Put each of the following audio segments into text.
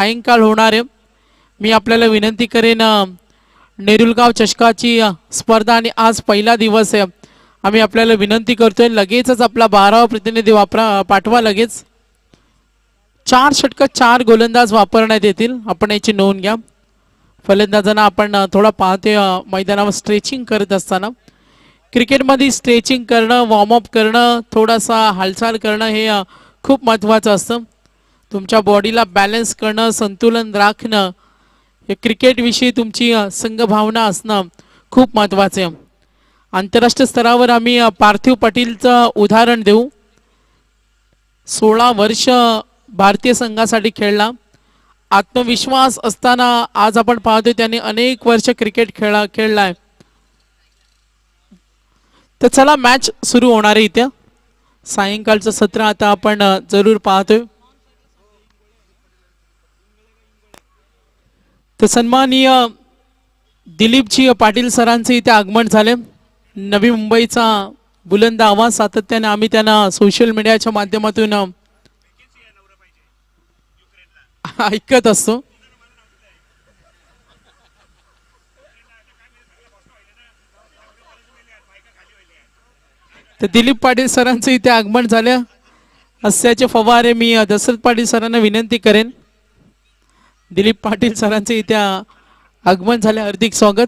सायंकाळ होणार आहे. मी आपल्याला विनंती करेन, नेरुलगाव चषकाची स्पर्धा आणि आज पहिला दिवस आहे. आम्ही आपल्याला विनंती करतोय लगेचच आपला 12वा प्रतिनिधी पाठवा लगेच. 4 षटक 4 गोलंदाज वापरण्यात येतील, आपण याची नोंद घ्या. फलंदाजांना आपण थोडा पाहतोय मैदानावर स्ट्रेचिंग करत असताना. क्रिकेटमध्ये स्ट्रेचिंग करणं, वॉर्मअप करणं, थोडासा हालचाल करणं हे खूप महत्त्वाचं असतं. तुमच्या बॉडीला बॅलन्स करणं, संतुलन राखणं, हे क्रिकेटविषयी तुमची संघभावना असणं खूप महत्त्वाचं आहे. आंतरराष्ट्रीय स्तरावर आम्ही पार्थिव पाटीलचं उदाहरण देऊ. 16 वर्ष भारतीय संघासाठी खेळला. आत्मविश्वास असताना आज आपण पाहतोय त्याने अनेक वर्ष क्रिकेट खेळलाय. तर चला मॅच सुरू होणार आहे. इथे सायंकाळचं सत्र आता आपण जरूर पाहतोय. तर सन्माननीय दिलीपजी पाटील सरांचे इथे आगमन झाले. नवी मुंबईचा बुलंद आवाज सातत्याने आम्ही त्यांना सोशल मीडियाच्या माध्यमातून ऐकत असतो. तर दिलीप पाटील सरांचे इथे आगमन झाले. हास्याचे फवारे मी दशरथ पाटील सरांना विनंती करेन. दिलीप पाटील सरांचे इथे आगमन झाले, हार्दिक स्वागत.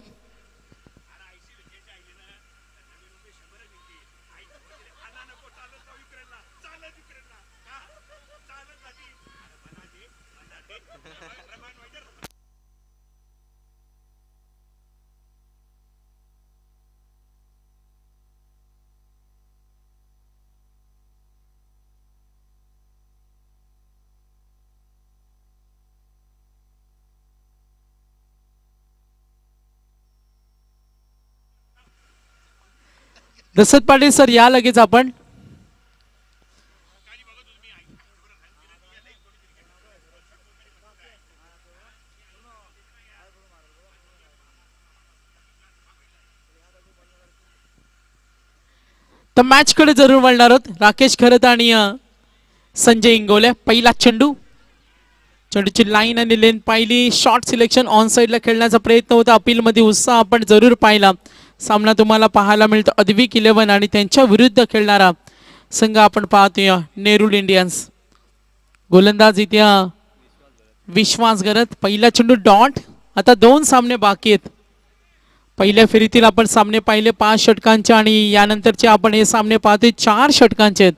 दशरथ पाटील सर या लगेच आपण. तर मॅच कडे जरूर वळणार आहोत. राकेश खरत आणि संजय इंगोले. पहिला चेंडू, चेंडूची लाईन आणि लेन पाहिली. शॉर्ट सिलेक्शन ऑन साईडला खेळण्याचा प्रयत्न होता. अपील मध्ये उत्साह आपण जरूर पाहिला. सामना तुम्हाला पाहायला मिळतो अद्विक 11 आणि त्यांच्या विरुद्ध खेळणारा संघ आपण पाहतोय नेरुल इंडियन्स. गोलंदाज इथे विश्वास गरत. पहिला चेंडू डॉट. आता 2 सामने बाकी आहेत. पहिल्या फेरीतील आपण सामने पाहिले 5 षटकांचे आणि यानंतरचे आपण हे सामने पाहतोय 4 षटकांचे आहेत.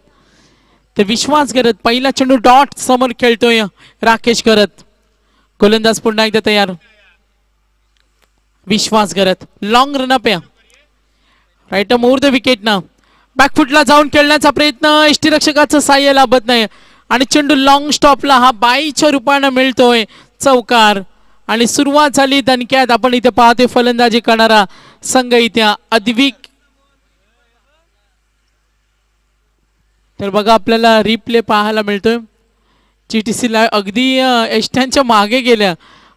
तर विश्वास गरत पहिला चेंडू डॉट समोर खेळतोय राकेश गरत. गोलंदाज पुन्हा एकदा तयार. विश्वास गरत लॉंग रनअप आहे. राईट मोर द विकेट ना. बॅकफुटला जाऊन खेळण्याचा प्रयत्न, यष्टीरक्षकाचं साह्य लाभत नाही आणि चेंडू लॉंग स्टॉपला हा बाईच्या रूपाने मिळतोय चौकार. आणि सुरुवात झाली दणक्यात. आपण इथे पाहतोय फलंदाजी करणारा संघ इथे अद्विक. तर बघा आपल्याला रिप्ले पाहायला मिळतोय. GTC ला अगदी यष्ट्यांच्या मागे गेल्या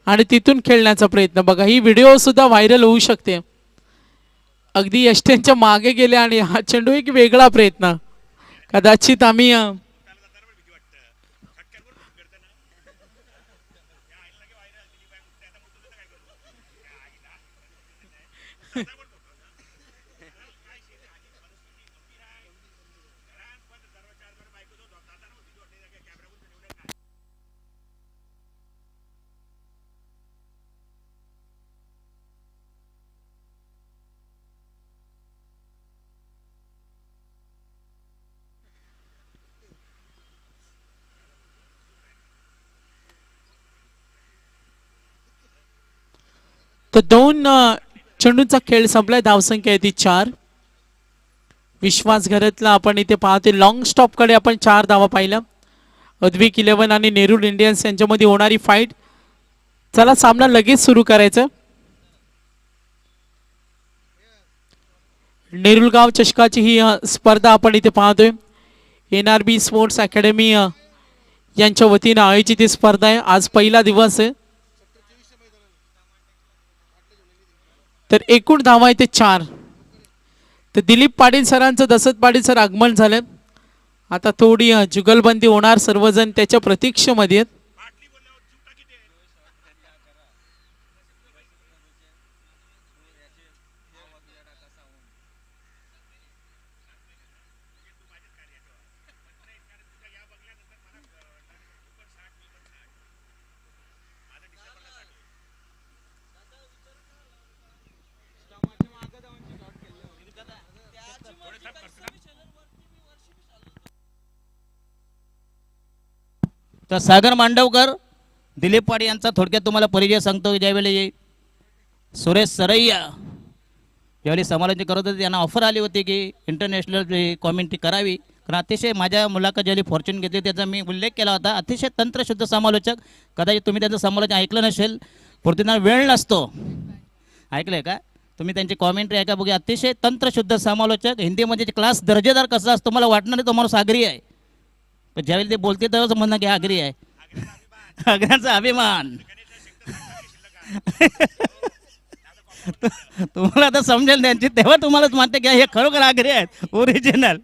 आणि तिथून खेळण्याचा प्रयत्न. बघा ही व्हिडिओ सुद्धा व्हायरल होऊ शकते. अगदी यष्ट्यांच्या मागे गेले आणि हा चेंडू एक वेगळा प्रयत्न. कदाचित आम्ही तर 2 चेंडूंचा खेळ संपलाय. धावसंख्या आहे ती 4. विश्वास घरातला आपण इथे पाहते लॉंग स्टॉप कडे आपण 4 धावा पाहिल्या. अद्विक 11 आणि नेरुल इंडियन्स यांच्यामध्ये होणारी फाईट. चला सामना लगेच सुरू करायचा. नेरुलगाव चषकाची ही स्पर्धा आपण इथे पाहतोय. NRB स्पोर्ट्स अकॅडमी यांच्या वतीने आयोजित ही स्पर्धा आहे. आज पहिला दिवस आहे. तर एकूण धावा इथे 4. तर दिलीप पाटील सरांचं दशरथ पाटील सर आगमन झाले. आता थोडी जुगलबंदी होणार. सर्वजण त्याच्या प्रतीक्षेमध्ये आहेत. तर सागर मांडवकर, दिलीप पाटील यांचा थोडक्यात तुम्हाला परिचय सांगतो. ज्यावेळी सुरेश सरैया ज्यावेळी समालोचन करत होते त्यांना ऑफर आली होती की इंटरनॅशनल कॉमेंट्री करावी, कारण अतिशय माझ्या मुलाखत ज्यावेळी फॉर्च्यून घेतली त्याचा मी उल्लेख केला होता. अतिशय तंत्रशुद्ध समालोचक. कदाचित तुम्ही त्यांचं समालोचन ऐकलं नसेल, पृथ्वीनारायण वेळ नसतो, ऐकलंय का तुम्ही त्यांची कॉमेंट्री ऐका बघा. अतिशय तंत्रशुद्ध समालोचक. हिंदीमध्ये क्लास दर्जेदार कसा असतो मला वाटणार नाही तो माणूस आगरी आहे, पण ज्यावेळी ते बोलते तेव्हाच म्हणणं की आगरी आहे. आग्र्याचा अभिमान. तुम्हाला आता समजेल त्यांची, तेव्हा तुम्हालाच मानते की हे खरोखर आगरी आहेत ओरिजिनल.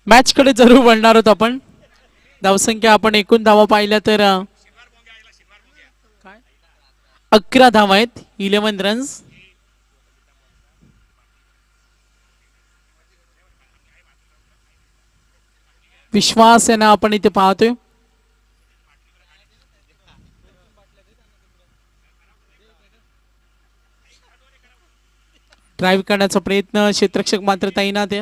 मॅच कडे जरूर वळणार आहोत आपण. धावसंख्या आपण एकूण धावा पाहिल्या तर 11 धावा आहेत, 11 रन्स. विश्वास यांना आपण इथे पाहतोय. ड्राईव्ह करण्याचा प्रयत्न, क्षेत्ररक्षक मात्र तैनात आहे.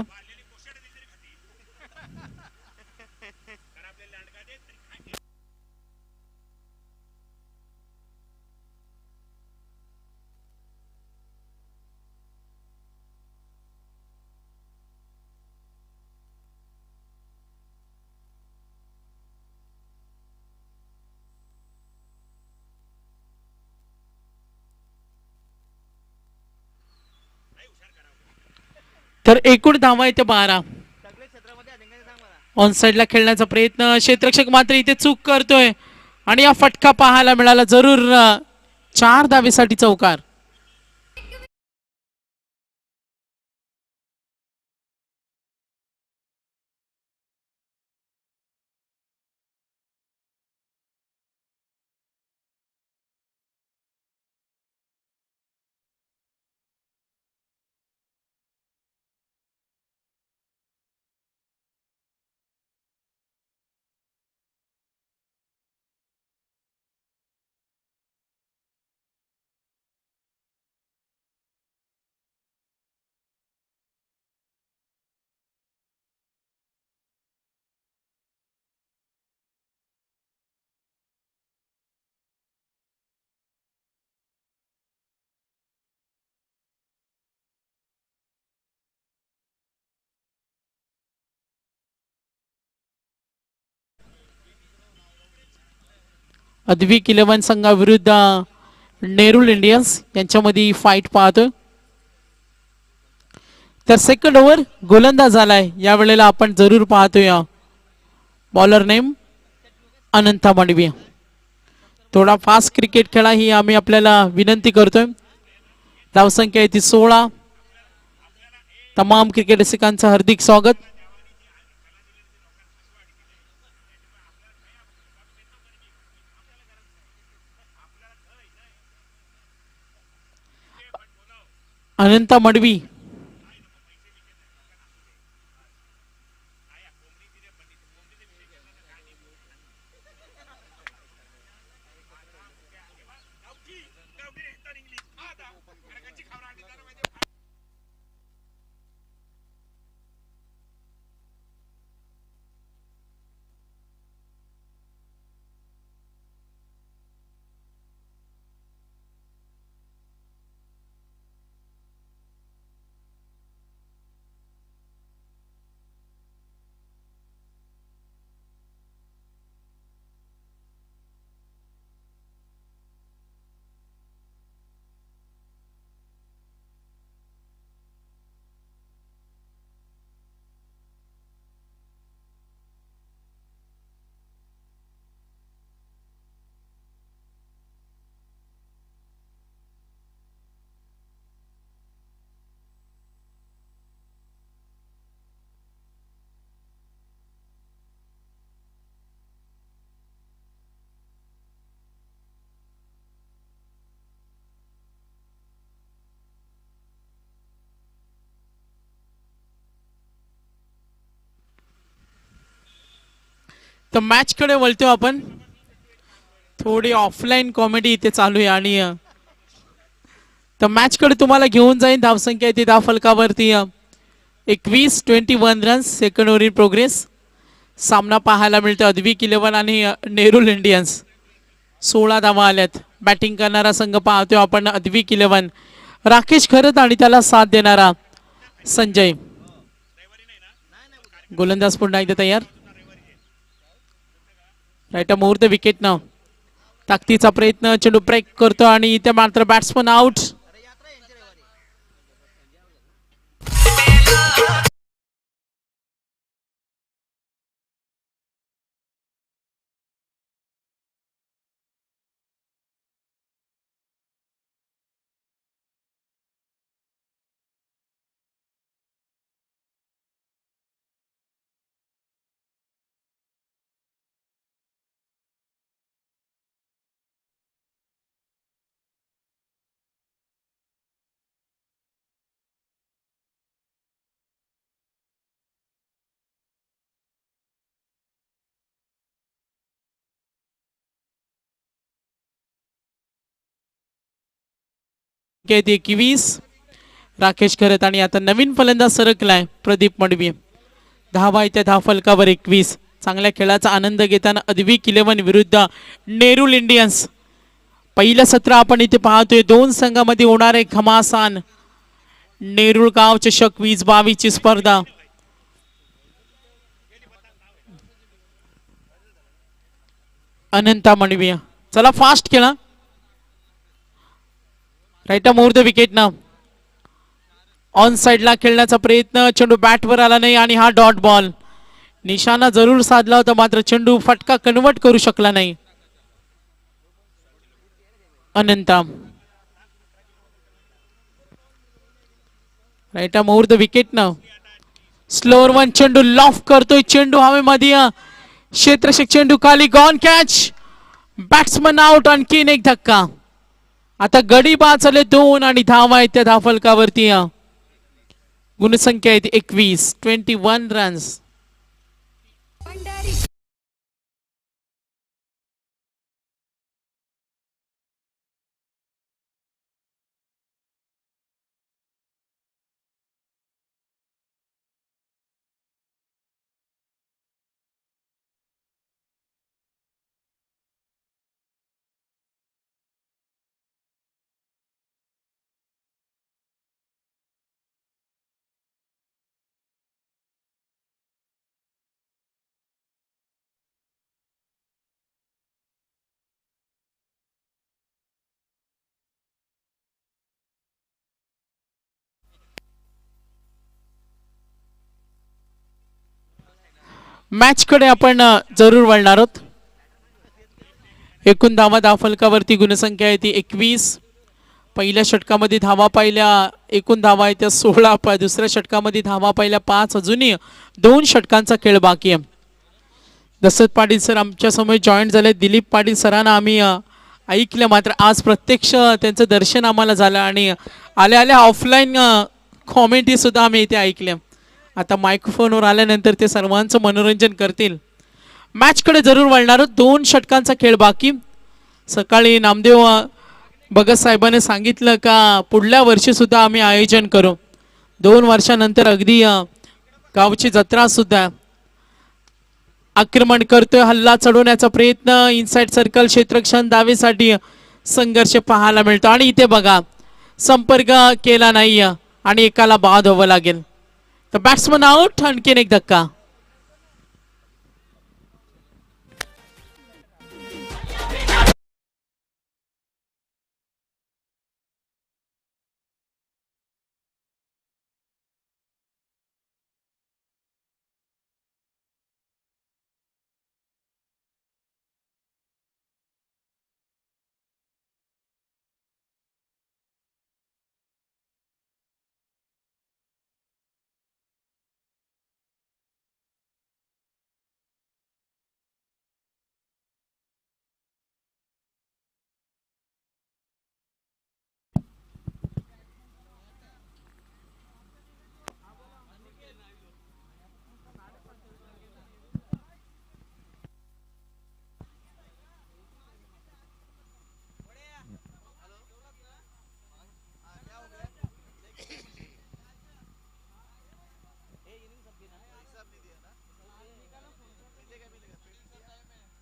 तर एकूण धावा इथे 12. ऑन साइडला खेळण्याचा प्रयत्न, क्षेत्ररक्षक मात्र इथे चूक करतोय आणि या फटका पाहायला मिळाला. जरूर 4 धावेसाठी चौकार. अद्विक 11 संघाविरुद्ध नेरुल इंडियन्स यांच्यामध्ये फाईट पाहतोय. तर सेकंड ओव्हर गोलंदाज झालाय यावेळेला आपण जरूर पाहतोय. बॉलर नेम अनंता मांडवी. थोडा फास्ट क्रिकेट खेळा ही आम्ही आपल्याला विनंती करतोय. धावसंख्या आहे ती 16. तमाम क्रिकेट रसिकांचं हार्दिक स्वागत. अनंता मडवी तर मॅच कडे वळतो आपण. थोडी ऑफलाईन कॉमेडी इथे चालू आहे आणि तर मॅच कडे तुम्हाला घेऊन जाईन. धावसंख्या इथे धाव फलकावरती 21 21 runs. Second over in progress. सामना पाहायला मिळतो अद्विक 11 आणि नेरुल इंडियन्स. 16 धावा आल्यात. बॅटिंग करणारा संघ पाहतोय आपण अद्विक 11. राकेश खरत आणि त्याला साथ देणारा संजय. गोलंदाज पुन्हा एकदा तयार. राईट मुहूर्त विकेट न ताकदीचा प्रयत्न. चेंडू ब्रेक करतो आणि इथे मात्र बॅट्समन आउट. ती 21. राकेश खरत आणि आता नवीन फलंदाज सरकलाय प्रदीप मडवी. धावा इथे धाव फलकावर 21. चांगल्या खेळाचा आनंद घेताना अद्विक 11 विरुद्ध नेरुल इंडियन्स. पहिलं सत्र आपण इथे पाहतोय. दोन संघामध्ये होणार आहे घमासान नेरुळ गाव चषक 2022 ची स्पर्धा. अनंता मडवी चला फास्ट खेळा. राईट मुहूर्त विकेट ना. ऑन साइडला खेळण्याचा प्रयत्न. चेंडू बॅटवर आला नाही आणि हा डॉट बॉल. निशाणा जरूर साधला होता मात्र चेंडू फटका कन्वर्ट करू शकला नाही. अनंता राईट मुहूर्त विकेट ना. Slower one. चेंडू लॉफ करतोय. चेंडू हवेमध्ये. क्षेत्ररक्षक चेंडू खाली. Gone catch. Batsman out. आणखीन एक धक्का. आता गडी बाद झाले 2 आणि धावा आहेत त्या धावफलकावरती. गुणसंख्या आहे 21 21 रन्स. मॅच कडे आपण जरूर वळणार आहोत. एकूण धावा धावफलकावरती गुणसंख्या आहे ती 21. पहिल्या षटकामध्ये धावा पाहिल्या, एकूण धावा आहे त्या 16. दुसऱ्या षटकामध्ये धावा पाहिल्या 5. अजूनही 2 षटकांचा खेळ बाकी आहे. दशरथ पाटील सर आमच्या समोर जॉईन झाले. दिलीप पाटील सरांना आम्ही ऐकलं, मात्र आज प्रत्यक्ष त्यांचं दर्शन आम्हाला झालं आणि आल्या आल्या ऑफलाईन कॉमेंटी सुद्धा आम्ही इथे ऐकल्या. आता मायक्रोफोनवर आल्यानंतर ते सर्वांचं मनोरंजन करतील. मॅचकडे जरूर वळणार. 2 षटकांचा खेळ बाकी. सकाळी नामदेव भगत साहेबांनी सांगितलं का पुढल्या वर्षी सुद्धा आम्ही आयोजन करू. 2 वर्षानंतर अगदी गावची जत्रा सुद्धा. आक्रमण करतोय, हल्ला चढवण्याचा प्रयत्न, इनसाइड सर्कल क्षेत्ररक्षण दावेसाठी संघर्ष पाहायला मिळतो. आणि इथे बघा संपर्क केला नाही आणि एकाला बाद व्हावं लागेल. तर बॅट्समन आउट. आणखीन एक धक्का.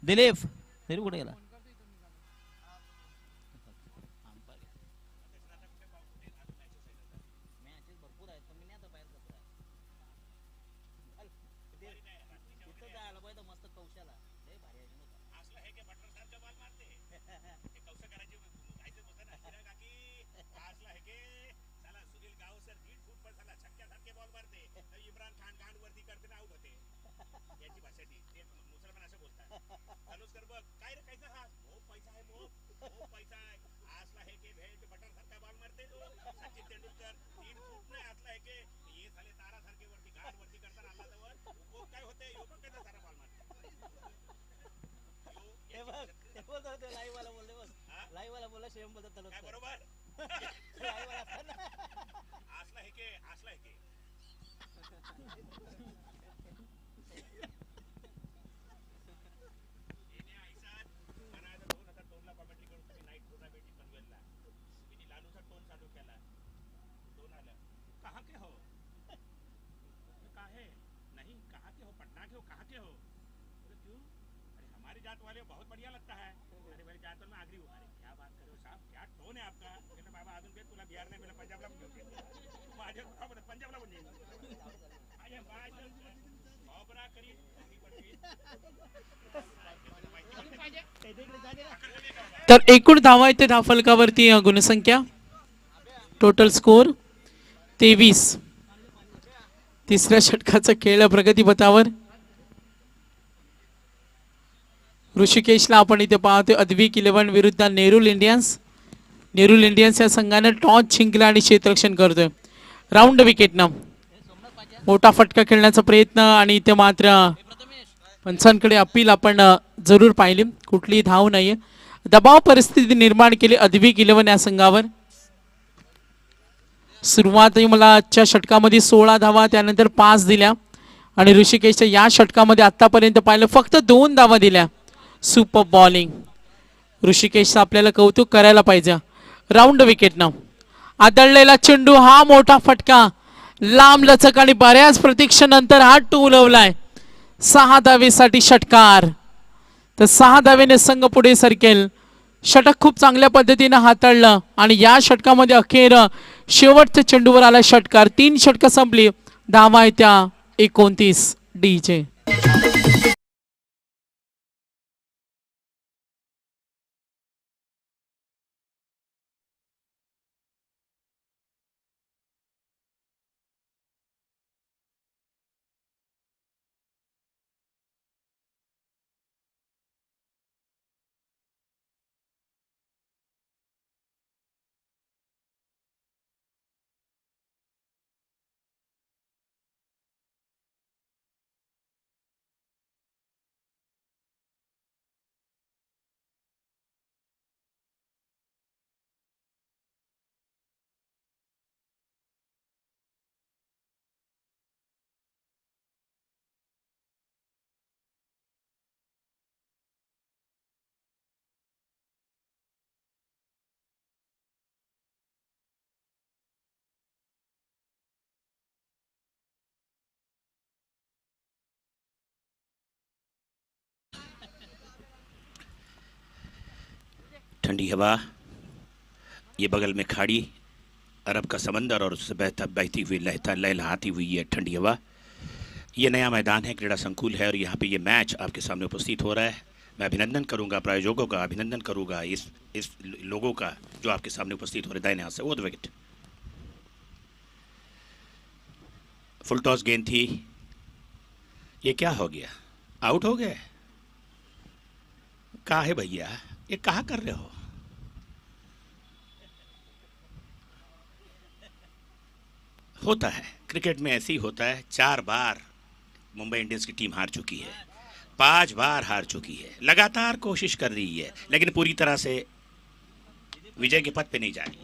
दिलीप दिलीप कुठे गेला? तर एकूण धावा येते धावफलकावरती गुणसंख्या. Total score 23. तिसऱ्या षटकाचा खेळ प्रगतीपथावर. ऋषिकेशला आपण इथे पाहतोय. अद्विक 11 विरुद्ध नेरुल इंडियन्स. नेरुल इंडियन्स या संघाने टॉस जिंकला आणि क्षेत्ररक्षण करतोय. राऊंड विकेटनं मोठा फटका खेळण्याचा प्रयत्न आणि इथे मात्र पंचांकडे अपील आपण जरूर पाहिली. कुठलीही धाव नाहीये. दबाव परिस्थिती निर्माण केली अद्विक 11 या संघावर. सुरुवात मला आजच्या षटकामध्ये 16 धावा, त्यानंतर 5 दिल्या आणि ऋषिकेशच्या या षटकामध्ये आतापर्यंत पाहिलं फक्त 2 धावा दिल्या. Super bowling. ऋषिकेशचं आपल्याला कौतुक करायला पाहिजे. राऊंड विकेटनं आदळलेला चेंडू, हा मोठा फटका, लांब लचक आणि बऱ्याच प्रतीक्षेनंतर हा टोलवलाय. 6 धावेसाठी षटकार. तर 6 धावेने संघ पुढे सरकेल. षटक खूप चांगल्या पद्धतीने हाताळलं आणि या षटकामध्ये अखेर शेवटच्या चेंडूवर आला षटकार. 3 षटकं संपली. धावा आहे त्या 29. DJ ठंडी हवा, ये बगल में खाड़ी, अरब का समंदर और उससे बहती हुई लहलहाती हुई ये ठंडी हवा। ये नया मैदान है, क्रीड़ा संकुल है और यहाँ पे ये मैच आपके सामने उपस्थित हो रहा है। मैं अभिनंदन करूँगा प्रायोजकों का, अभिनंदन करूँगा इस लोगों का जो आपके सामने उपस्थित हो रहे दाहिने हाथ से। वो विकेट, फुल टॉस गेंद थी। ये क्या हो गया, आउट हो गए? कहाँ है भैया, ये कहाँ कर रहे हो? होता है क्रिकेट में, ऐसे ही होता है। 4 बार मुंबई इंडियंस की टीम हार चुकी है, 5 बार हार चुकी है, लगातार कोशिश कर रही है लेकिन पूरी तरह से विजय के पथ पे नहीं जा रही।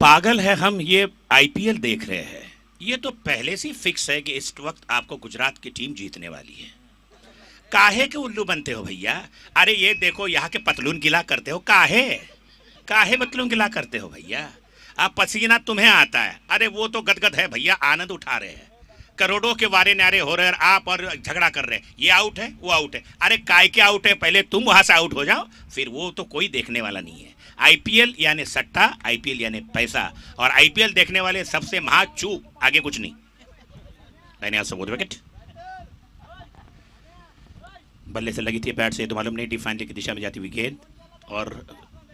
पागल है हम, ये आईपीएल देख रहे हैं। ये तो पहले से फिक्स है कि इस वक्त आपको गुजरात की टीम जीतने वाली है। काहे के उल्लू बनते हो भैया? अरे ये देखो, यहाँ के पतलून गिला करते हो, काहे पतलून गिला करते हो भैया? अब पसीना तुम्हें आता है, अरे वो तो गदगद है भैया, आनंद उठा रहे हैं, करोड़ों के वारे नारे हो रहे हैं, आप और झगड़ा कर रहे हैं, ये आउट है वो आउट है। अरे काय के आउट है, पहले तुम वहां से आउट हो जाओ, फिर वो तो कोई देखने वाला नहीं है। आईपीएल यानी सट्टा, आईपीएल यानी पैसा, और आईपीएल देखने वाले सबसे महाचूक, आगे कुछ नहीं। विकेट, बल्ले से लगी थी बैट से तो मालूम नहीं, डीप फाइनल की दिशा में जाती हुई गेंद और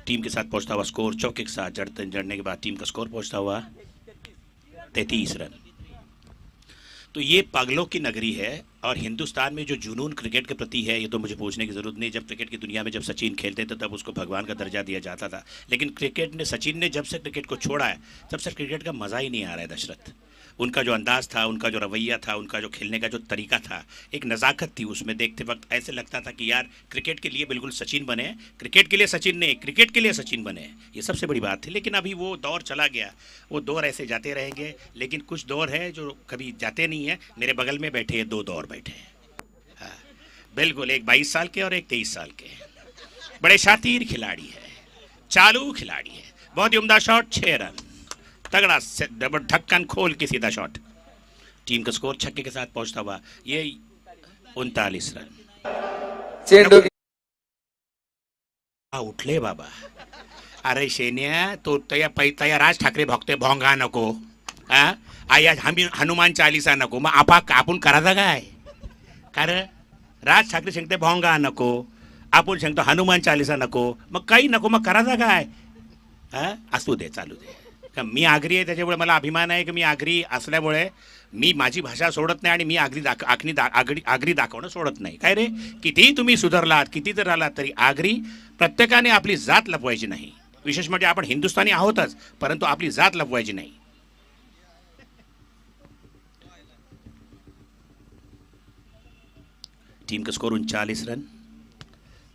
टीम के साथ पहुंचता हुआ स्कोर, चौके के साथ जड़ने के बाद टीम का स्कोर पहुंचता हुआ 33 रन। तो ये पागलों की नगरी है और हिंदुस्तान में जो जुनून क्रिकेट के प्रति है, ये तो मुझे पूछने की जरूरत नहीं। जब क्रिकेट की दुनिया में जब सचिन खेलते थे तब उसको भगवान का दर्जा दिया जाता था, लेकिन सचिन ने जब से क्रिकेट को छोड़ा है तब से क्रिकेट का मज़ा ही नहीं आ रहा है दशरथ। उनका जो अंदाज था, उनका जो रवैया था, उनका जो खेलने का जो तरीका था, एक नज़ाकत थी उसमें। देखते वक्त ऐसे लगता था कि यार क्रिकेट के लिए बिल्कुल सचिन बने, क्रिकेट के लिए सचिन नहीं, क्रिकेट के लिए सचिन बने, ये सबसे बड़ी बात थी। लेकिन अभी वो दौर चला गया, वो दौर ऐसे जाते रहेंगे। लेकिन कुछ दौर है जो कभी जाते नहीं है। मेरे बगल में बैठे 2 दौर बैठे हैं, हाँ बिल्कुल, एक 22 साल के और एक 23 साल के। बड़े शातिर खिलाड़ी है, चालू खिलाड़ी है, बहुत ही उम्दा शॉट, 6 रन, तगड़ा ढक्कन खोल के सीधा शॉट। टीम का स्कोर छक्के के साथ पहुंचता हुआ ये 39 रन। उठले बाबा, अरे शेन्या तो तया राज ठाकरे भक्ते भोंगा नको, आया हनुमान चालीसा नको, मग आपण करायचा काय? कारण राज ठाकरे सांगते भोंगा नको, आपण सांगतो हनुमान चालीसा नको, मग काही नको, मग करायचा काय? असू दे, चालू दे. मी आगरी आहे, त्याच्यामुळे मला अभिमान आहे की मी आगरी असल्यामुळे मी माझी भाषा सोडत नाही आणि मी आगरी दाखवणं सोडत नाही. काय रे, कितीही तुम्ही सुधारलात, किती जर आलात तरी आगरी प्रत्येकाने आपली जात लपवायची नाही. विशेष म्हणजे आपण हिंदुस्थानी आहोतच, परंतु आपली जात लपवायची नहीं. टीम का स्कोर 39 रन.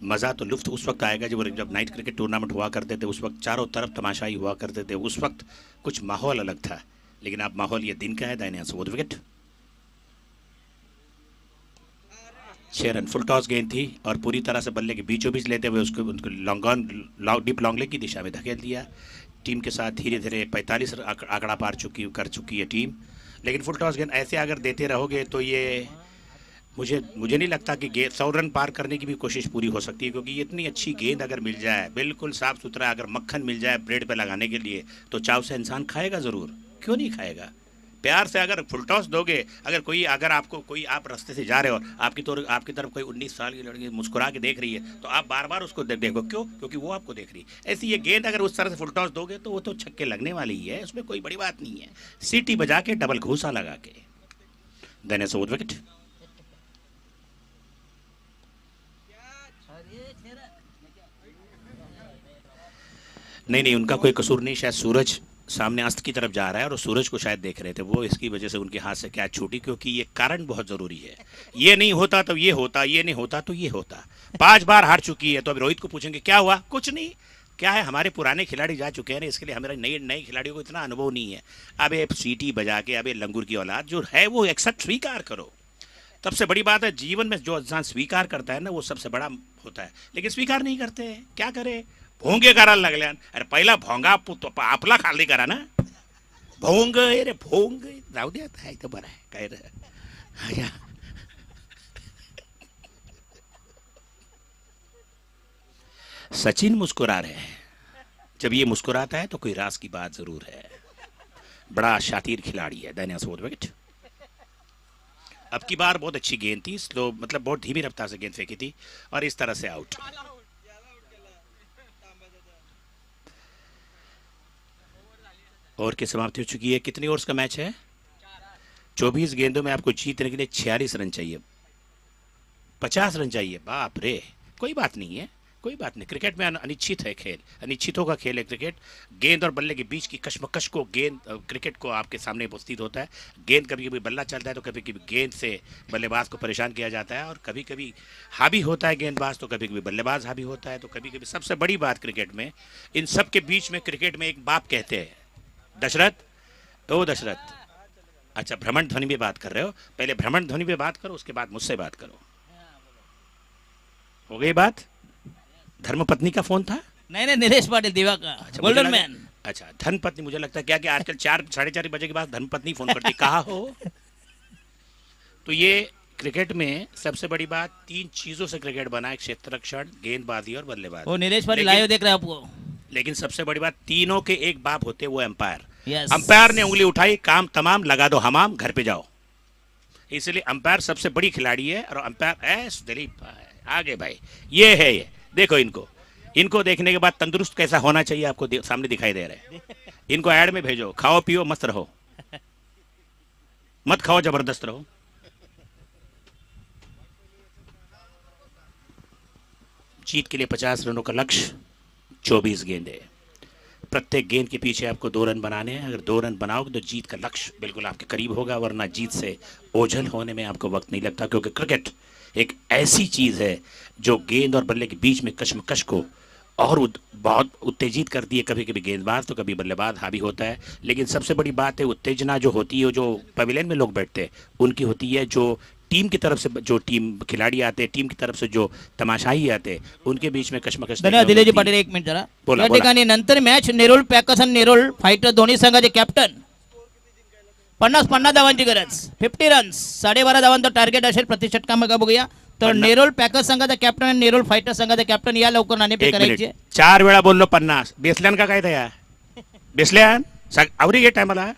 मज़ा तो लुफ्त उस वक्त आएगा जब नाइट क्रिकेट टूर्नामेंट हुआ करते थे. उस वक्त चारों तरफ तमाशाई हुआ करते थे. उस वक्त कुछ माहौल अलग था, लेकिन अब माहौल ये दिन का है. दाहिने हाथ से विकेट. 6 रन. फुल टॉस गेंद थी और पूरी तरह से बल्ले के बीचों बीच लेते हुए उसको डीप लॉन्ग लेग की दिशा में धकेल दिया. टीम के साथ धीरे धीरे 45 आंकड़ा कर चुकी है टीम. लेकिन फुल टॉस गेंद ऐसे अगर देते रहोगे तो ये मुझे नहीं लगता कि 100 रन पार करने की भी कोशिश पूरी हो सकती है, क्योंकि ये इतनी अच्छी गेंद अगर मिल जाए, बिल्कुल साफ़ सुथरा अगर मक्खन मिल जाए ब्रेड पे लगाने के लिए, तो चाव से इंसान खाएगा ज़रूर. क्यों नहीं खाएगा? प्यार से अगर फुल टॉस दोगे, अगर आपको कोई आप रास्ते से जा रहे हो, आपकी तरफ कोई 19 साल की लड़की मुस्कुरा के देख रही है, तो आप बार बार उसको देखो. क्यों? क्योंकि वो आपको देख रही है. ऐसी ये गेंद अगर उस तरह से फुल टॉस दोगे तो वो तो छक्के लगने वाली ही है, उसमें कोई बड़ी बात नहीं है. सीटी बजा के डबल घूसा लगा के. देने से विकेट. नहीं, उनका कोई कसूर नहीं. शायद सूरज सामने अस्त की तरफ जा रहा है और सूरज को शायद देख रहे थे वो, इसकी वजह से उनके हाथ से कैच छूटी. क्योंकि ये कारण बहुत ज़रूरी है. ये नहीं होता तो ये होता, ये नहीं होता तो ये होता. 5 बार हार चुकी है. तो अभी रोहित को पूछेंगे क्या हुआ? कुछ नहीं. क्या है, हमारे पुराने खिलाड़ी जा चुके हैं, इसके लिए हमारे नए खिलाड़ियों को इतना अनुभव नहीं है. अब सीटी बजा के अब लंगूर की औलाद जो है वो एक्सेप्ट स्वीकार करो. सबसे बड़ी बात है जीवन में, जो इंसान स्वीकार करता है ना वो सबसे बड़ा होता है. लेकिन स्वीकार नहीं करते हैं, क्या करे? भोंगे करायला लागल्या. अरे पहिला भोंगा आपला खाली करा ना. भोंग रे भोंग जाऊ दे आता आहे, बरं आहे काय रे. सचिन मुस्कुरा रहे हैं। जब ये मुस्कुराता है तो कोई राज की बात जरूर है। बड़ा शातिर खिलाड़ी है दैनिक स्पोर्ट विकेट। अब की बार बहुत अच्छी गेंद थी, स्लो मतलब बहुत धीमी रफ्तार से गेंद फेंकी थी और इस तरह से आउट। ओवर की समाप्ति हो चुकी है। कितनी ओवर्स का मैच है? 24 गेंदों में आपको जीतने के लिए 46 रन चाहिए, 50 रन चाहिए। बाप रे, कोई बात नहीं है, कोई बात नहीं। क्रिकेट में अनिश्चित है खेल, अनिश्चितों का खेल है क्रिकेट। गेंद और बल्ले के बीच की कशमकश को गेंद क्रिकेट को आपके सामने उपस्थित होता है। गेंद कभी कभी बल्ला चलता है तो कभी कभी गेंद से बल्लेबाज को परेशान किया जाता है, और कभी कभी हावी होता है गेंदबाज तो कभी कभी बल्लेबाज हावी होता है तो कभी कभी। सबसे बड़ी बात क्रिकेट में, इन सब के बीच में क्रिकेट में एक बाप कहते हैं, दशरथ ओ दशरथ। अच्छा, भ्रमण ध्वनि में बात कर रहे हो, पहले भ्रमण ध्वनि में बात करो, उसके बाद मुझसे बात करो। हो गई बात? धर्मपत्नी का फोन था? नहीं नहीं, नीलेश पाटिल दिवा का अच्छा, गोल्डन मैन। अच्छा, धर्मपत्नी। मुझे लगता है क्या कि आजकल 4 साढ़े 4 बजे के बाद धर्मपत्नी फोन करती, कहाँ हो? तो ये क्रिकेट में सबसे बड़ी बात, 3 चीजों से क्रिकेट बना है, क्षेत्ररक्षण, गेंदबाजी और बल्लेबाजी। वो नीलेश पाटिल लेकिन- लाइव देख रहे हैं आपको। लेकिन सबसे बड़ी बात, तीनों के एक बाप होते, वो एम्पायर। Yes. अंपायर ने उंगली उठाई, काम तमाम, लगा दो हमाम, घर पे जाओ। इसलिए अंपायर सबसे बड़ी खिलाड़ी है। और अंपायर एस दिलीप भाई, आगे भाई, ये है, ये देखो इनको देखने के बाद तंदुरुस्त कैसा होना चाहिए आपको सामने दिखाई दे रहे हैं। इनको ऐड में भेजो, खाओ पियो मस्त रहो, मत खाओ जबरदस्त रहो। जीत के लिए 50 रनों का लक्ष्य, 24 गेंदें। प्रत्येक गेंद के पीछे आपको 2 रन बनाने हैं। अगर 2 रन बनाओगे तो जीत का लक्ष्य बिल्कुल आपके करीब होगा, वरना जीत से ओझल होने में आपको वक्त नहीं लगता। क्योंकि क्रिकेट एक ऐसी चीज है जो गेंद और बल्ले के बीच में कशमकश को और बहुत उत्तेजित करती है। कभी कभी गेंदबाज तो कभी बल्लेबाज हावी होता है। लेकिन सबसे बड़ी बात है, उत्तेजना जो होती है, जो पवेलियन में लोग बैठते हैं उनकी होती है। जो टीम की तरफ से, जो टीम खिलाड़ी आते हैं, टीम की तरफ से जो तमाशाई आते हैं, उनके बीच में कशमकश धन्यवाद नहीं दिलेजी होती। पाटील, एक मिनिट जरा। बोला, या बोला. ठिकाणी नंतर मॅच नेरुल पॅकर्स आणि नेरुल फायटर दोन्ही संघाचे कॅप्टन 50 धावांची गरज, 50 रन्स, 12.5 धावांचं टार्गेट असेल प्रति षटकामध्ये बघूया. तर 50. नेरुल पॅकर्स संघाचा कॅप्टन आणि नेरुल फायटर संघाचा कॅप्टन या लवकर नाणेफेक एक मिनिट, करायचे. 4 वेळा बोललो 50. बेसल्यान का काय था? बेसल्यान अवरी ये टाइम वाला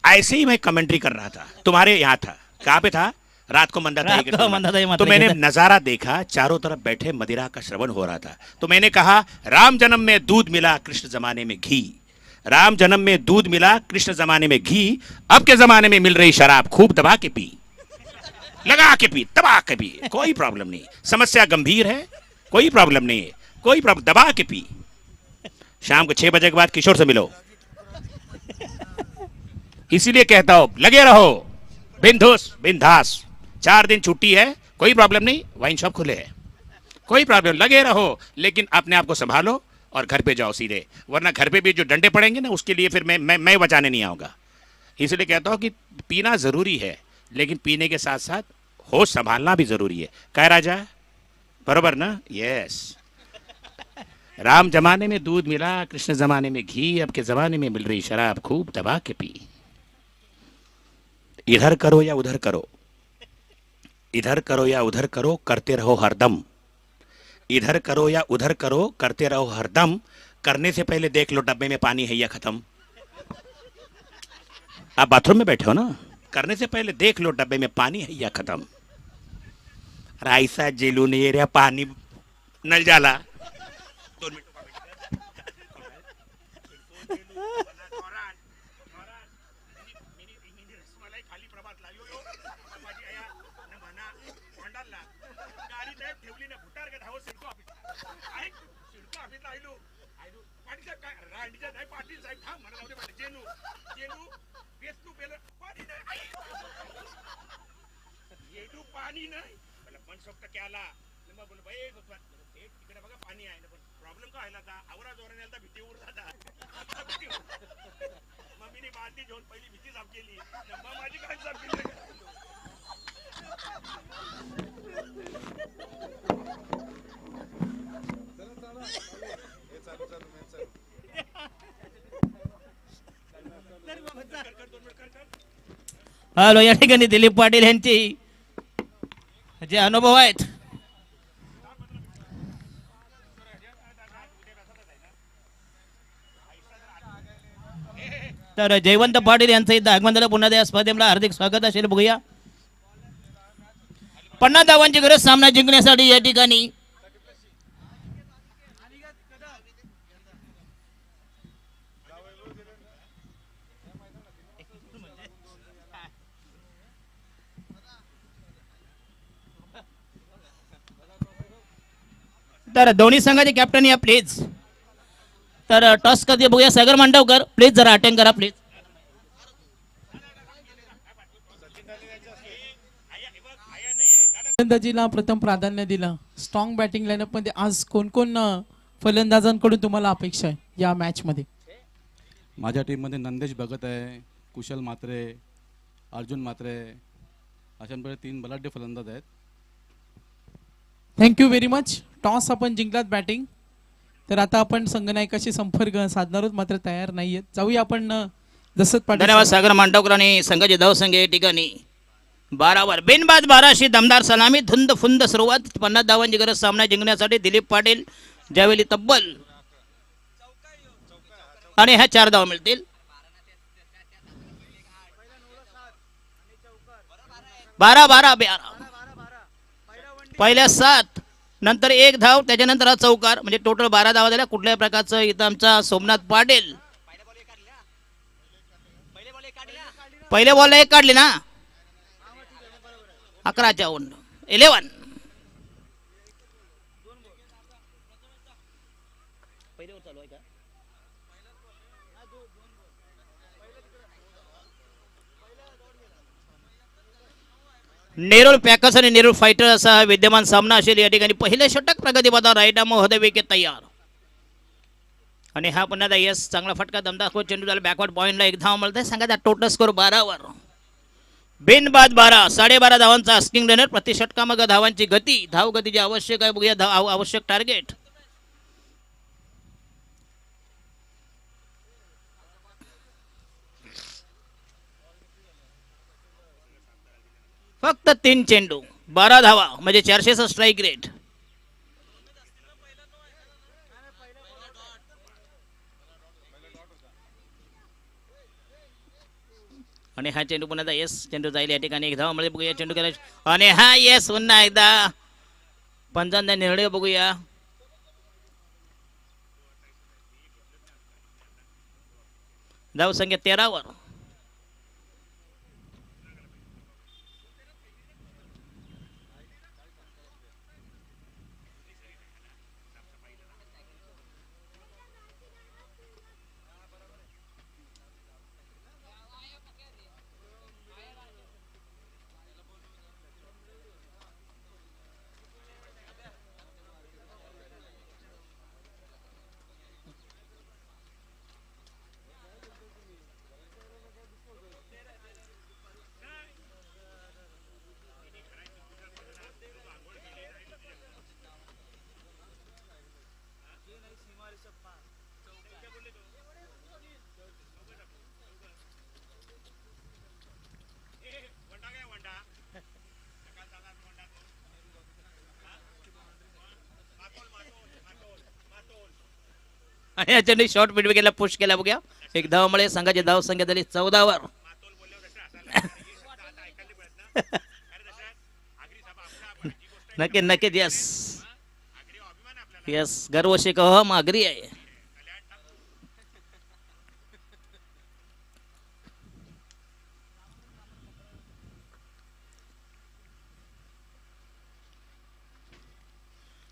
ऐसे ही मैं कमेंट्री कर रहा था, तुम्हारे यहाँ था। कहाँ पे था? रात को मंदाता रात को मंदाताई मात्र तो मैंने के- नजारा देखा, चारों तरफ बैठे मदिरा का श्रवण हो रहा था। तो मैंने कहा, राम जन्म में दूध मिला, कृष्ण जमाने में घी। राम जन्म में दूध मिला, कृष्ण जमाने में घी। अब के जमाने में मिल रही शराब, खूब दबा के पी, लगा के पी, दबा के पी, कोई प्रॉब्लम नहीं। समस्या गंभीर है, कोई प्रॉब्लम नहीं है, कोई प्रॉब्लम, दबा के पी। शाम को 6 बजे के बाद किशोर से मिलो। इसीलिए कहता हूं, लगे रहो, बिंदुस बिंदास। 4 दिन छुट्टी है, कोई प्रॉब्लम नहीं, वाइन शॉप खुले है, कोई प्रॉब्लम, लगे रहो। लेकिन अपने आप को संभालो और घर पे जाओ सीधे, वरना घर पे भी जो डंडे पड़ेंगे ना, उसके लिए फिर मैं बचाने नहीं आऊंगा। इसलिए कहता हूं कि पीना जरूरी है, लेकिन पीने के साथ साथ होश संभालना भी जरूरी है। क्या राजा, बरोबर ना? यस। राम जमाने में दूध मिला, कृष्ण जमाने में घी, अब के जमाने में मिल रही शराब, खूब दबा के पी। इधर करो या उधर करो, इधर करो या उधर करो, करते रहो हरदम। इधर करो या उधर करो, करते रहो हरदम। करने से पहले देख लो डब्बे में पानी है या खत्म। आप बाथरूम में बैठे हो ना, करने से पहले देख लो डब्बे में पानी है या खत्म। राइसा जेलू ने ये पानी नल जाला 2 मिनट पाणी नाही मनसोक्त केला मग बोल भाई तिकडे बघा पाणी आहे पण प्रॉब्लेम काय आला आता आवरा जोराने आलता भीती उर जाता मम्मीने बादली घेऊन पहिली भीती साफ केली मग माझी काय साफ केली हॅलो, या ठिकाणी दिलीप पाटील यांची जे अनुभव आहेत तर जयवंत पाटील यांचं इथं आगमन झालं. पुन्हा त्या स्पर्धेला हार्दिक स्वागत असेल. बघूया 50 धावांची गरज सामना जिंकण्यासाठी या ठिकाणी. तर दोन्ही संघाचे कॅप्टन या प्लीज. तर टॉस कधी बघूया. सागर मांडवकर प्लीज जरा अटेंड करा प्लीज. फलंदाजीला प्रथम प्राधान्य दिलं. स्ट्रॉंग बॅटिंग लाईनअप मध्ये आज कोण कोण फलंदाजांकडून तुम्हाला अपेक्षा आहे या मॅच मध्ये? माझ्या टीममध्ये नंदेश भगत आहे, कुशल म्हात्रे, अर्जुन म्हात्रे अशा प्रकारे 3 बलाढ्य फलंदाज आहेत. Thank you very much. टॉस आपण जिंकलात बॅटिंग. तर आता आपण संघनायकाशी संपर्क साधणार आहोत, मात्र तयार नाहीयेत. जाऊया आपण जसत पाटील. धन्यवाद सागर मांडवकर आणि संघाचे धावसंख्या या ठिकाणी 12 बिनबाद 12 दमदार सलामी. धुंद फुंद सुरुवात. 50 धावांची गरज सामना जिंकण्यासाठी. दिलीप पाटील ज्यावेळी तब्बल आणि ह्या 4 धावा मिळतील. 12 पहिल्या 7 नंतर 1 धाव, त्याच्यानंतर हा चौकार, म्हणजे टोटल 12 धावा झाल्या. कुठल्याही प्रकारचं इथं आमचा सोमनाथ पाटील पहिल्या बॉलला 1 काढली ना. 11 नेरूळ पॅकर्स आणि नेरूळ फायटर असा हा विद्यमान सामना असेल या ठिकाणी. पहिले षटक प्रगतीपथावर राईट महोदय विकेट तयार. आणि हा पुन्हा यस चांगला फटका दमदार चेंडू झाला. बॅकवर्ड पॉईंटला 1 धाव मिळते. सांगा टोटल स्कोर 12 बिनबाद 12. 12.5 धावांचा आस्किंग रनर. प्रति षटकामागे धावांची गती, धाव गती जी आवश्यक आहे. बघूया आवश्यक टार्गेट. फक्त 3 चेंडू 12 धावा म्हणजे 400चा स्ट्राईक रेट. आणि हा चेंडू पुन्हा येस चेंडू जाईल या ठिकाणी. 1 धावा मिळेल. बघूया चेंडू केला आणि हा येस पुन्हा एकदा पंचांचा निर्णय बघूया. धावसंख्या 13 आणि या चेंडू शॉर्ट मिड विकेटला पुश केला. बघूया 1 धाव मिळेल. संघाची धाव संख्या झाली 14 नक्की यस यस गर्वशी कहो हम आगरी आहे.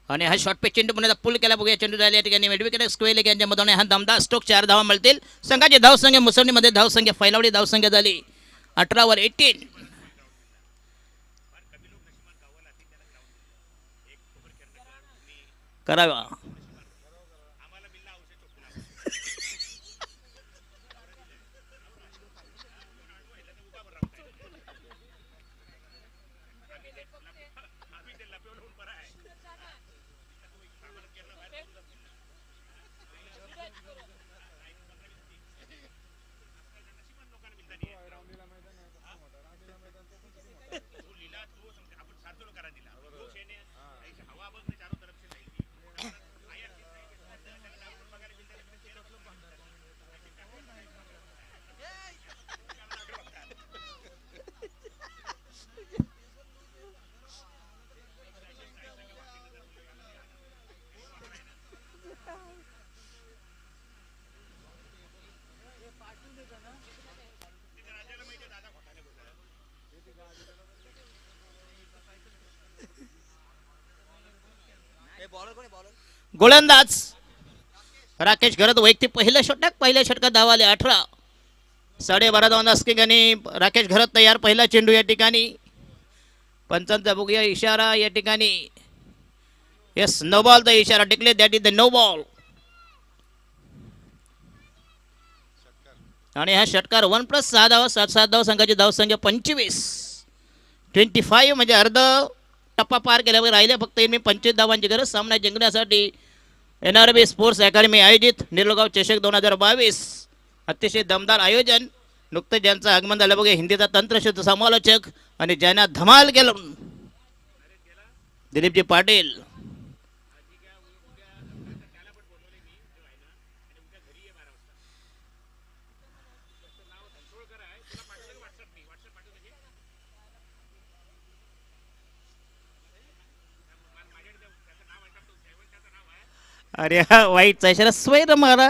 आणि हा शॉर्ट पिच चेंडू पुन्हा पुल केला. बघूया चेंडू राहिला या ठिकाणी. मिडविकेट स्क्वेअर लेग यांच्या मधून हा दमदार स्ट्रोक. 4 धावा मिळतील. संघाची धावसंख्या मुसळणीमध्ये धावसंख्या फैलावली धावसंख्या झाली 18 करावा. गोलंदाज राकेश घरत वैयक्तिक पहिलं षटक, पहिल्या षटकात धावा आले 18. 12.5 धावांना स्किंग आणि राकेश घरत तयार. पहिला चेंडू या ठिकाणी पंचांचा बघूया इशारा या ठिकाणी. येस, नो बॉल द इशारा declare, that is the no ball. आणि हा षटकार 1+6 धावा, 7 धाव संघाची धावसंख्या 25. 25 म्हणजे अर्ध टप्पा पार केल्यावर राहिले फक्त 25 धावांची गरज सामना जिंकण्यासाठी. NRB स्पोर्ट्स अकॅडमी आयोजित निरलगाव चषक 2022 अतिशय दमदार आयोजन. नुकतं ज्यांचं आगमन झालं बघा हिंदीचा तंत्रशुद्ध समालोचक आणि ज्यांना धमाल केलं दिलीपजी पाटील. अरे हा वाईटचा इशारा स्वैर मारा.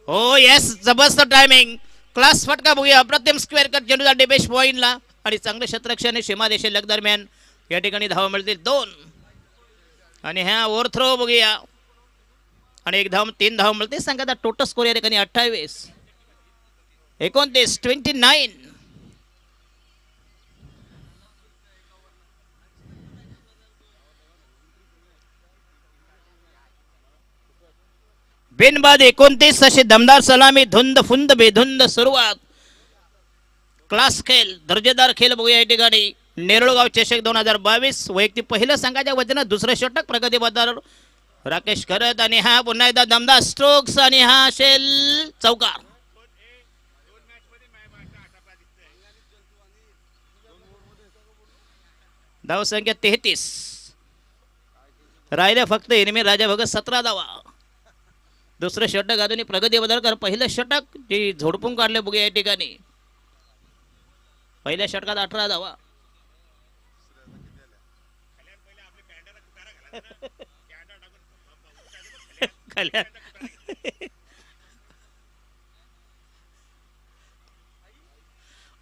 हो येस, जबरदस्त टायमिंग, क्लास फटका बघूया. अप्रतिम स्क्वेअर कट चेंडूचा डेबेश पॉईंटला आणि चांगलं क्षेत्ररक्षण सीमा देशे लग दरम्यान या ठिकाणी धावा मिळतील 2. आणि ह्या ओव्हरथ्रो बघूया आणि 1 धाव 3 धाव मिळते. सांगा टोटल स्कोर या ठिकाणी 28 29 29. बिनबाद 29 अशी दमदार सलामी, धुंद फुंद बेधुंद सुरुवात. क्लास खेळ, दर्जेदार खेळ बघूया या ठिकाणी. नेरळगाव चषक 2022 वैयक्तिक पहिलं संघाच्या वतीनं दुसरं षटक प्रगती पथावर राकेश करत. आणि हा पुन्हा एकदा दमदार स्ट्रोक्स आणि हा असेल चौकार. धावसंख्या 33. राहिले फक्त एनिमी राजा भगत 17 धावा. दुसरं षटक अजूनही प्रगती बदलकर. पहिलं षटक जे झोडपून काढले बघूया या ठिकाणी. पहिल्या षटकात 18 धावा.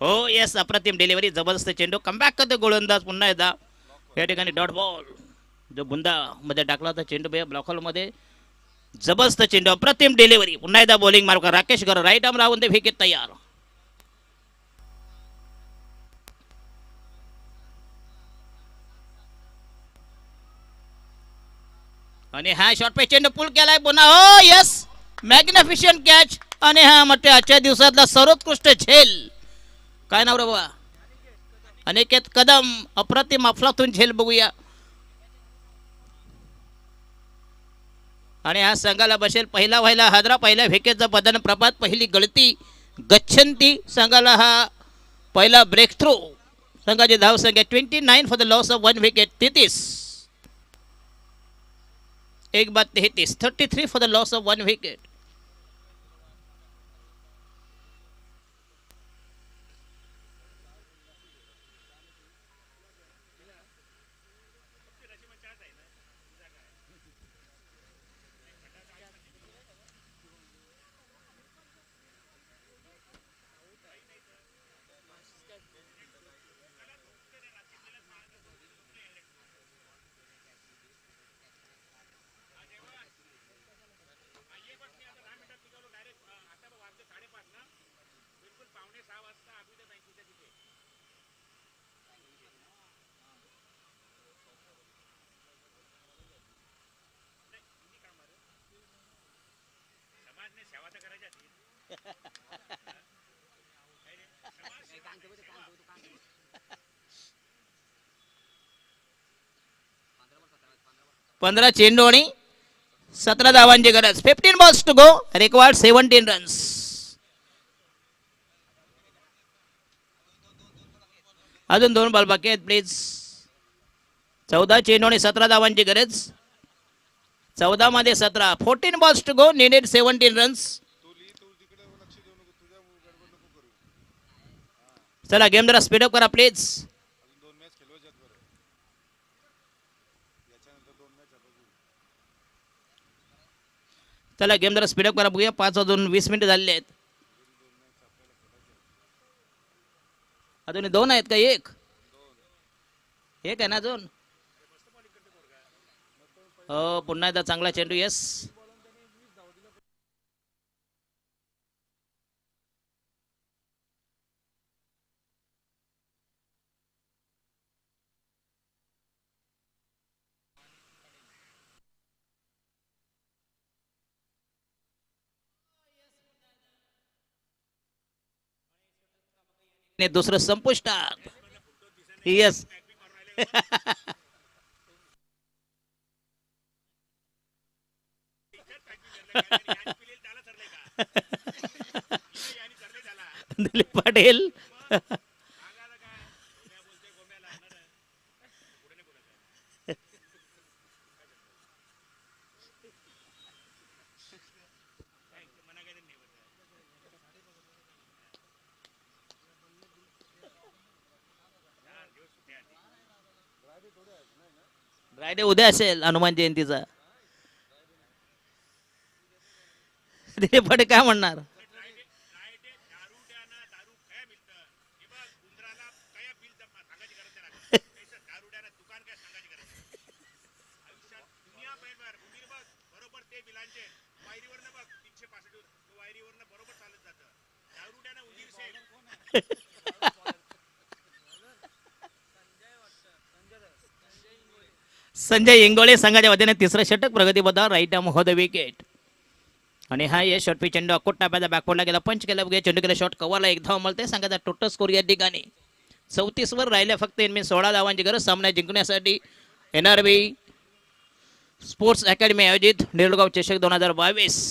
हो येस, अप्रतिम डिलिव्हरी, जबरदस्त चेंडू. कमबॅक करतो गोलंदाज पुन्हा एकदा या ठिकाणी. डॉट बॉल जो बुंदा मध्ये टाकला होता चेंडू ब्लॉक हॉल मध्ये. जबरदस्त चेंडू, अप्रतिम डिलिव्हरी. पुन्हा एकदा बॉलिंग मार्क राकेश गर, राईट आर्म राहून ते विकेट तयार. आणि हा शॉर्ट पे चेंडू पुल केलाय पुन्हा. हो यस, मॅग्निफिशियंट कॅच. आणि हा म्हटलं आजच्या दिवसातला सर्वोत्कृष्ट झेल. काय नाव रे बाबा? अनिकेत कदम. अप्रतिम अफलातून झेल बघूया. आणि हा संघाला बसेल पहिला व्हायला हादरा. पहिल्या विकेटचं पतन प्रपात, पहिली गळती गच्छंती. संघाला हा पहिला ब्रेक थ्रू. संघाची धावसंख्या 29 for the loss of 1 wicket. 33 एक बाद 33. 33 for the loss of 1 wicket. पंधरा चेंडू आणि 17 धावांची गरज. 15 balls to go. Required 17 runs. अजून 2 बॉल बाकी आहेत प्लीज. 14 चेंडू आणि 17 धावांची गरज. 14 मध्ये 17. 14 balls to go. Needed 17 runs. चला गेम जरा स्पीडअप करा प्लीज. चला गेम जरा स्पीडअप करा बघूया. 5:20 झालेले आहेत. अजून 2 आहेत का? एक आहे ना अजून. हो पुन्हा एकदा चांगला चेंडू. येस दुसरं संपुष्टात. येस दिलीप पाटील. फ्रायडे उद्या असेल हनुमान जयंतीचा. दिलीप पाटील काय म्हणणार? संजय इंगोळे संघाच्या वतीने तिसरं षटक प्रगतीबद्ध. राईट आर्म हो द विकेट. आणि हा ये शॉट पी चेंडू अकोट टाप्याचा बॅकफोर्डला गेला. पंच केला बघूया. चेंडू केला शॉट कव्हरला. एक धाव मिळते. संघाचा टोटल स्कोर या ठिकाणी 34 वर राहिल्या. फक्त 16 धावांची गरज सामना जिंकण्यासाठी. NRB स्पोर्ट्स अकॅडमी आयोजित नेरुलगाव चषक 2022.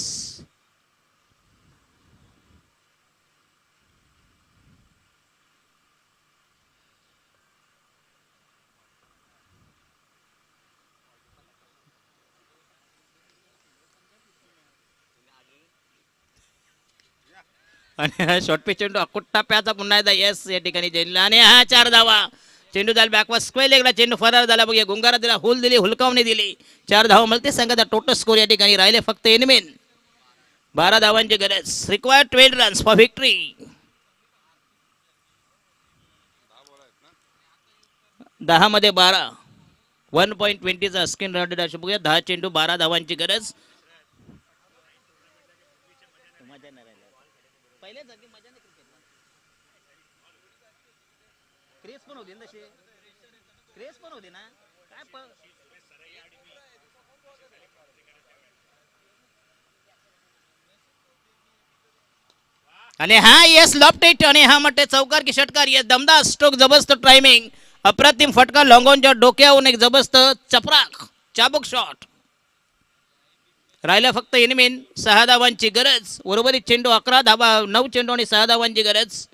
आणि हा शॉर्ट पिच चेंडू अकुट्टा प्याचा पुन्हा एकदा. येस या ठिकाणी झेलला. आणि हा 4 धावा. चेंडू झाला बॅकवर स्क्वेअर लेगला. चेंडू फरार झाला बघूया. गुंगारा दिला. होल दिली. हुलकावणी दिली. 4 धावा मिळते. संघाचा टोटल स्कोर या ठिकाणी राहिले फक्त 12 धावांची गरज. Required 12 runs for victory. 10 मध्ये 12. 1.20चा स्क्रीन रन रेट बघूया. 10 चेंडू 12 धावांची गरज. क्रेज पण होती ना तशी. क्रेज पण होती ना काय आणि हा येस लॉफ्टेड. आणि हा म्हटते चौकार की षटकार. येस दमदार स्ट्रोक. जबरदस्त टायमिंग. अप्रतिम फटका. लॉंगॉनच्या डोक्यावरून एक जबरदस्त चपराक चाबूक शॉट. राहिला फक्त 6 धावांची गरज. उर्वरित चेंडू 11 धावा. 9 चेंडू आणि 6 धावांची गरज.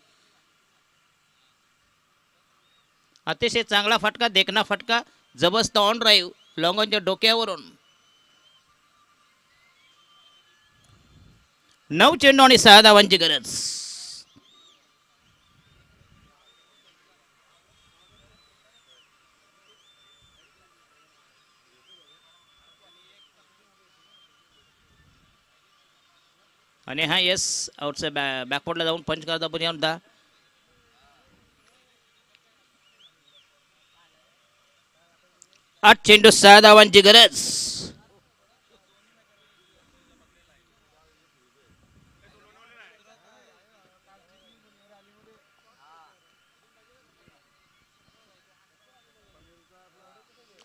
अतिशय चांगला फटका. देखना फटका. जबरदस्त ऑन ड्राईव्ह लॉंगॉनच्या डोक्यावरून. 9 चेंडू आणि 6 धावांची गरज. आणि हा येस आउटसाइड बॅकफोर्डला जाऊन पंच करता पण यंदा. आठ चेंडू 6 धावांची गरज.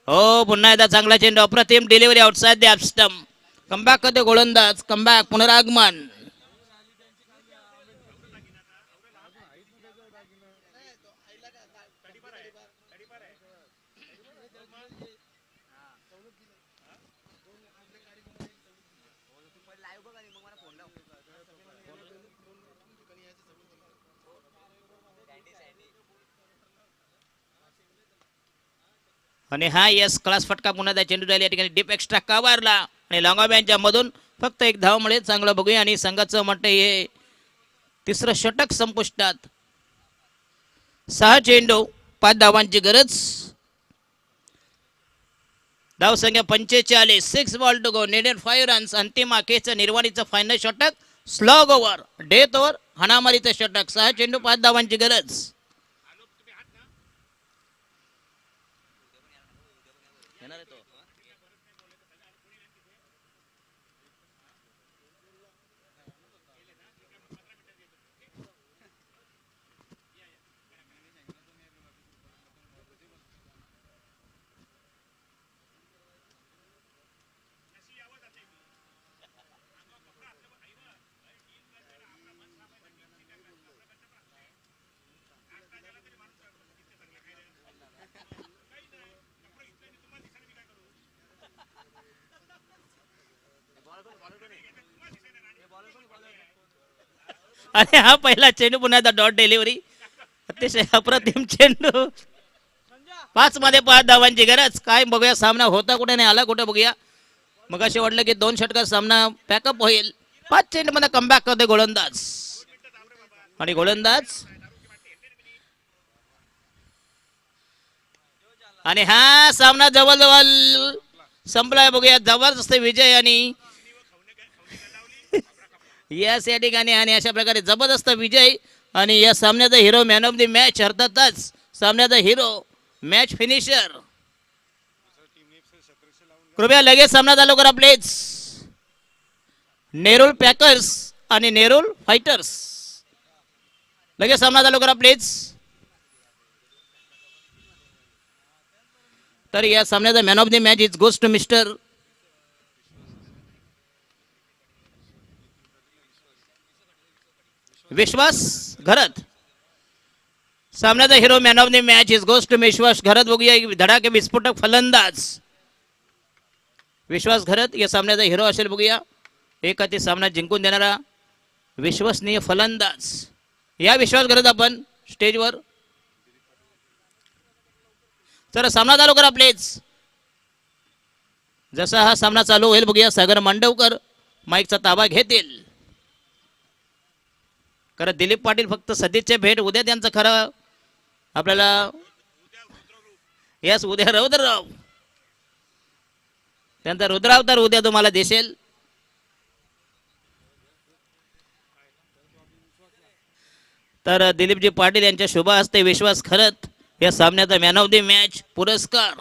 हो पुन्हा एकदा चांगला चेंडू. अप्रतिम delivery outside the stump. Comeback करते गोलंदाज. कमबॅक पुनरागमन. आणि हा यस क्लास फटका. पुन्हा त्या चेंडू या ठिकाणी डीप एक्स्ट्रा कव्हरला. आणि लॉंगॉबॅनच्या मधून फक्त एक धाव मिळेल. चांगलं बघूया. आणि संघाचं म्हणते हे तिसरं षटक संपुष्टात. 6 चेंडू 5 धावांची गरज. धावसंख्या 45, 6 बॉल टू गो, नेडेड 5 रन्स. अंतिम आखेचं निर्वाणीचं फायनल षटक, स्लॉग ओव्हर, डेथ ओव्हर, हाणामारीचं षटक. 6 चेंडू 5 धावांची गरज. आणि हा पहिला चेंडू पुन्हा डॉट डिलिव्हरी. अतिशय अप्रतिम चेंडू. 5 मध्ये 5 धावांची गरज. काय बघूया सामना होता कुठे नाही आला कुठे बघूया. मग असे वाटलं की 2 षटकात सामना पॅकअप होईल. 5 चेंडू मध्ये कमबॅक करते गोलंदाज. आणि गोलंदाज आणि हा सामना जवळजवळ संपलाय. बघूया जबरदस्त विजय आणि यस या ठिकाणी आणि अशा प्रकारे जबरदस्त विजय. आणि या सामन्याचा hero, man of the match, अर्थातच सामन्याचा हिरो, मॅच फिनिशर. कृपया लगेच सामना चालू करा प्लीज. नेरूल पॅकर्स आणि नेरूल फायटर्स. लगेच सामना चालू करा प्लीज. तर या सामन्याचा man of the match is goes to mister Vishwas Gharat. सामन्याचा hero, man of the match is goes to Vishwas Gharat. बघूया एक धडाके विस्फोटक फलंदाज विश्वास घरत या सामन्याचा हिरो असेल. बघूया एक हाती सामना जिंकून देणारा विश्वसनीय फलंदाज. या विश्वास घरत आपण स्टेजवर. तर सामना चालू करा प्लीज. जसा हा सामना चालू होईल बघूया सागर मांडवकर माईकचा ताबा घेतील. कारण दिलीप पाटील फक्त सदिच्छा भेट. उद्या त्यांचं खरं आपल्याला यस उद्या रौद्रराव त्यांचा रुद्रावतार उद्या तुम्हाला दिसेल. तर दिलीपजी पाटील यांच्या शुभ हस्ते विश्वास खरत या सामन्याचा मॅन ऑफ द मॅच पुरस्कार